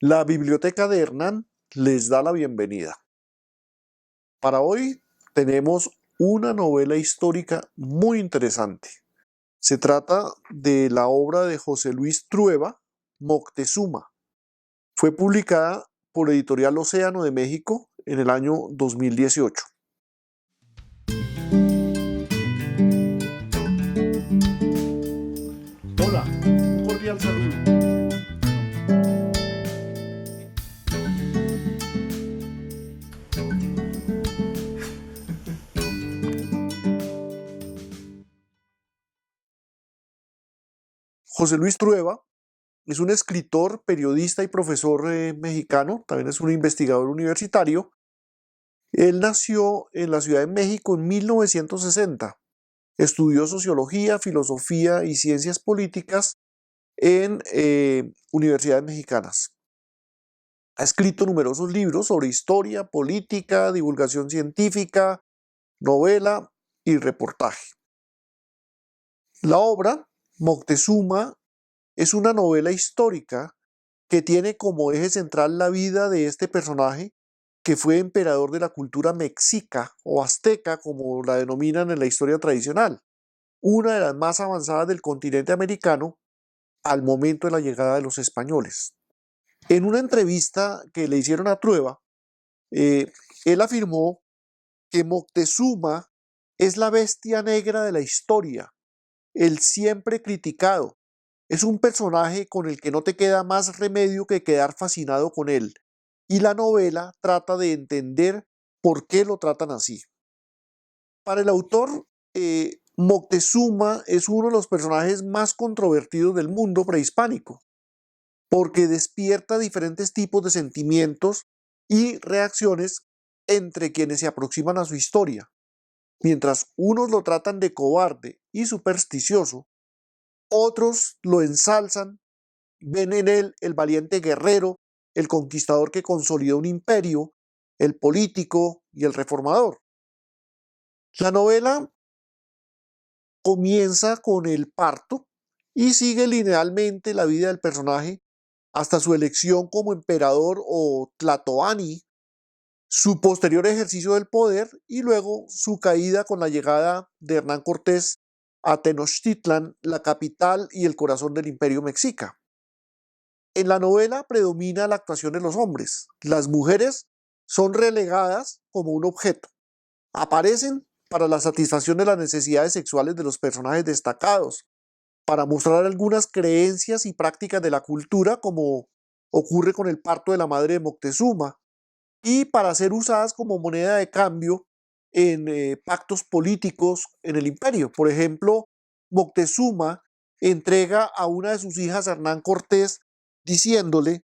La biblioteca de Hernán les da la bienvenida. Para hoy tenemos una novela histórica muy interesante. Se trata de la obra de José Luis Trueba, Moctezuma. Fue publicada por Editorial Océano de México en el año 2018. Hola, un cordial saludo. José Luis Trueba es un escritor, periodista y profesor mexicano, también es un investigador universitario. Él nació en la Ciudad de México en 1960. Estudió sociología, filosofía y ciencias políticas en universidades mexicanas. Ha escrito numerosos libros sobre historia, política, divulgación científica, novela y reportaje. La obra, Moctezuma, es una novela histórica que tiene como eje central la vida de este personaje que fue emperador de la cultura mexica o azteca, como la denominan en la historia tradicional, una de las más avanzadas del continente americano al momento de la llegada de los españoles. En una entrevista que le hicieron a Trueba, él afirmó que Moctezuma es la bestia negra de la historia, el siempre criticado. Es un personaje con el que no te queda más remedio que quedar fascinado con él. Y la novela trata de entender por qué lo tratan así. Para el autor, Moctezuma es uno de los personajes más controvertidos del mundo prehispánico, porque despierta diferentes tipos de sentimientos y reacciones entre quienes se aproximan a su historia. Mientras unos lo tratan de cobarde y supersticioso, otros lo ensalzan, ven en él el valiente guerrero, el conquistador que consolidó un imperio, el político y el reformador. La novela comienza con el parto y sigue linealmente la vida del personaje hasta su elección como emperador o tlatoani, su posterior ejercicio del poder y luego su caída con la llegada de Hernán Cortés a Tenochtitlan, la capital y el corazón del imperio mexica. En la novela predomina la actuación de los hombres. Las mujeres son relegadas como un objeto. Aparecen para la satisfacción de las necesidades sexuales de los personajes destacados, para mostrar algunas creencias y prácticas de la cultura, como ocurre con el parto de la madre de Moctezuma, y para ser usadas como moneda de cambio en pactos políticos en el imperio. Por ejemplo, Moctezuma entrega a una de sus hijas a Hernán Cortés diciéndole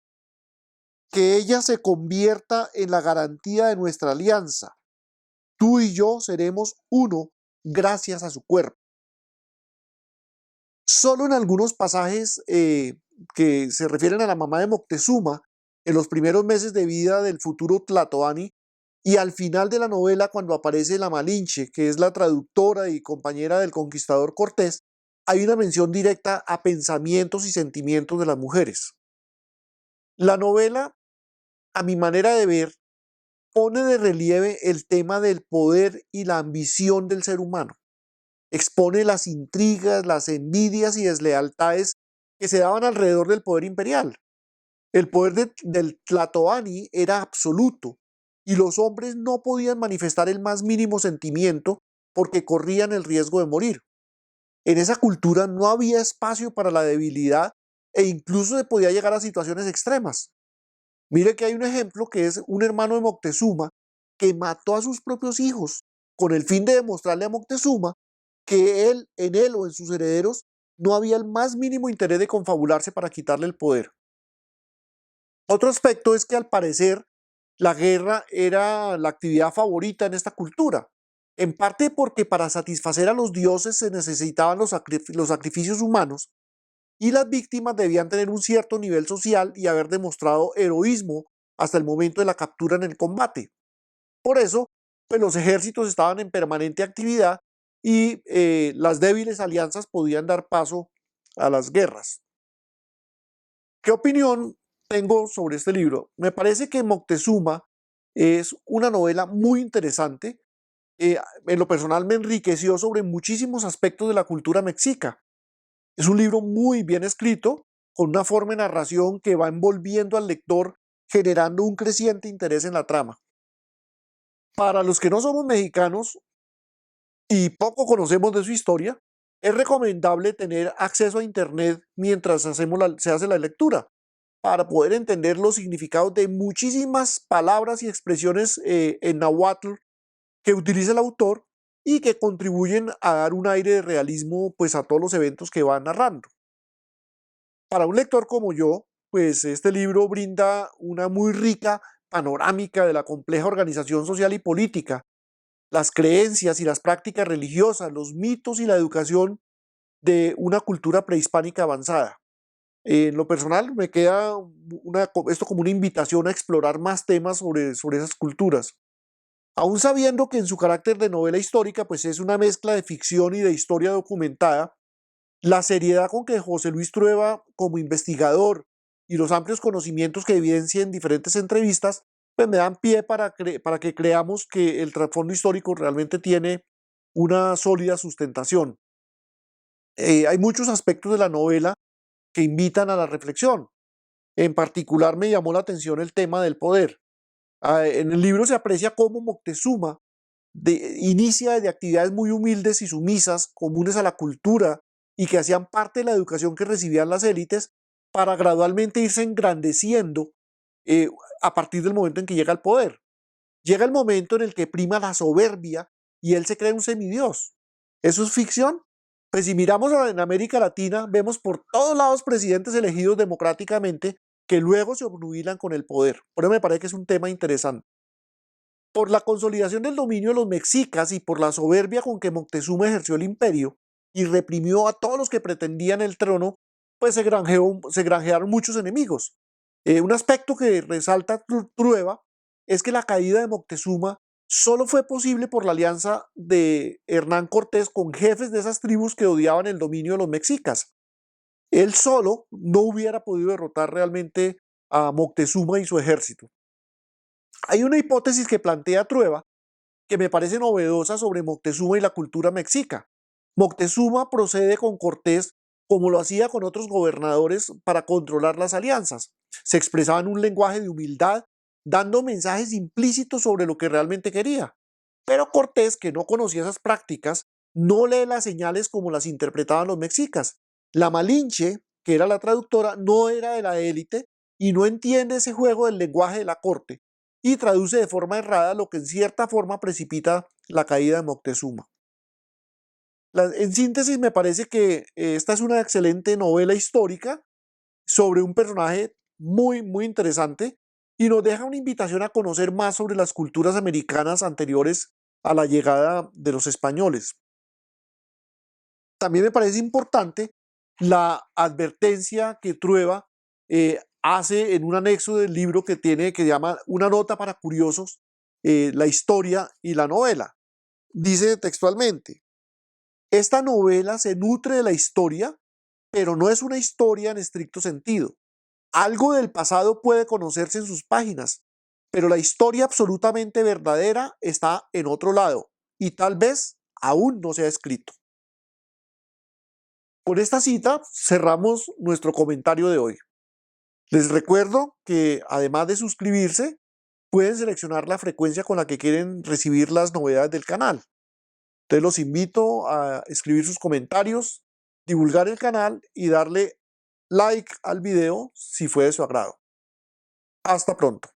que ella se convierta en la garantía de nuestra alianza. Tú y yo seremos uno gracias a su cuerpo. Solo en algunos pasajes que se refieren a la mamá de Moctezuma, en los primeros meses de vida del futuro Tlatoani, y al final de la novela, cuando aparece la Malinche, que es la traductora y compañera del conquistador Cortés, hay una mención directa a pensamientos y sentimientos de las mujeres. La novela, a mi manera de ver, pone de relieve el tema del poder y la ambición del ser humano. Expone las intrigas, las envidias y deslealtades que se daban alrededor del poder imperial. El poder del Tlatoani era absoluto y los hombres no podían manifestar el más mínimo sentimiento porque corrían el riesgo de morir. En esa cultura no había espacio para la debilidad e incluso se podía llegar a situaciones extremas. Mire que hay un ejemplo que es un hermano de Moctezuma que mató a sus propios hijos con el fin de demostrarle a Moctezuma que en él o en sus herederos no había el más mínimo interés de confabularse para quitarle el poder. Otro aspecto es que al parecer la guerra era la actividad favorita en esta cultura, en parte porque para satisfacer a los dioses se necesitaban los sacrificios humanos y las víctimas debían tener un cierto nivel social y haber demostrado heroísmo hasta el momento de la captura en el combate. Por eso, pues los ejércitos estaban en permanente actividad y las débiles alianzas podían dar paso a las guerras. ¿Qué opinión tengo sobre este libro. Me parece que Moctezuma es una novela muy interesante. En lo personal me enriqueció sobre muchísimos aspectos de la cultura mexica. Es un libro muy bien escrito, con una forma de narración que va envolviendo al lector, generando un creciente interés en la trama. Para los que no somos mexicanos y poco conocemos de su historia, es recomendable tener acceso a Internet mientras se hace la lectura, para poder entender los significados de muchísimas palabras y expresiones en náhuatl que utiliza el autor y que contribuyen a dar un aire de realismo pues, a todos los eventos que va narrando. Para un lector como yo, pues este libro brinda una muy rica panorámica de la compleja organización social y política, las creencias y las prácticas religiosas, los mitos y la educación de una cultura prehispánica avanzada. En lo personal, me queda esto como una invitación a explorar más temas sobre esas culturas. Aún sabiendo que en su carácter de novela histórica, pues es una mezcla de ficción y de historia documentada, la seriedad con que José Luis Trueba, como investigador, y los amplios conocimientos que evidencia en diferentes entrevistas, pues me dan pie para que creamos que el trasfondo histórico realmente tiene una sólida sustentación. Hay muchos aspectos de la novela que invitan a la reflexión. En particular me llamó la atención el tema del poder. En el libro se aprecia cómo Moctezuma inicia de actividades muy humildes y sumisas, comunes a la cultura y que hacían parte de la educación que recibían las élites, para gradualmente irse engrandeciendo eh, a partir del momento en que llega al poder. Llega el momento en el que prima la soberbia y él se cree un semidios. ¿Eso es ficción? Pues si miramos en América Latina, vemos por todos lados presidentes elegidos democráticamente que luego se obnubilan con el poder. Por eso me parece que es un tema interesante. Por la consolidación del dominio de los mexicas y por la soberbia con que Moctezuma ejerció el imperio y reprimió a todos los que pretendían el trono, pues se granjearon muchos enemigos. Un aspecto que resalta Trueba es que la caída de Moctezuma solo fue posible por la alianza de Hernán Cortés con jefes de esas tribus que odiaban el dominio de los mexicas. Él solo no hubiera podido derrotar realmente a Moctezuma y su ejército. Hay una hipótesis que plantea Trueba que me parece novedosa sobre Moctezuma y la cultura mexica. Moctezuma procede con Cortés como lo hacía con otros gobernadores para controlar las alianzas. Se expresaba en un lenguaje de humildad, dando mensajes implícitos sobre lo que realmente quería. Pero Cortés, que no conocía esas prácticas, no lee las señales como las interpretaban los mexicas. La Malinche, que era la traductora, no era de la élite y no entiende ese juego del lenguaje de la corte y traduce de forma errada, lo que en cierta forma precipita la caída de Moctezuma. En síntesis, me parece que esta es una excelente novela histórica sobre un personaje muy, muy interesante y nos deja una invitación a conocer más sobre las culturas americanas anteriores a la llegada de los españoles. También me parece importante la advertencia que Trueba hace en un anexo del libro que llama Una nota para curiosos, la historia y la novela. Dice textualmente: esta novela se nutre de la historia, pero no es una historia en estricto sentido. Algo del pasado puede conocerse en sus páginas, pero la historia absolutamente verdadera está en otro lado y tal vez aún no se ha escrito. Con esta cita cerramos nuestro comentario de hoy. Les recuerdo que además de suscribirse, pueden seleccionar la frecuencia con la que quieren recibir las novedades del canal. Entonces los invito a escribir sus comentarios, divulgar el canal y darle like al video si fue de su agrado. Hasta pronto.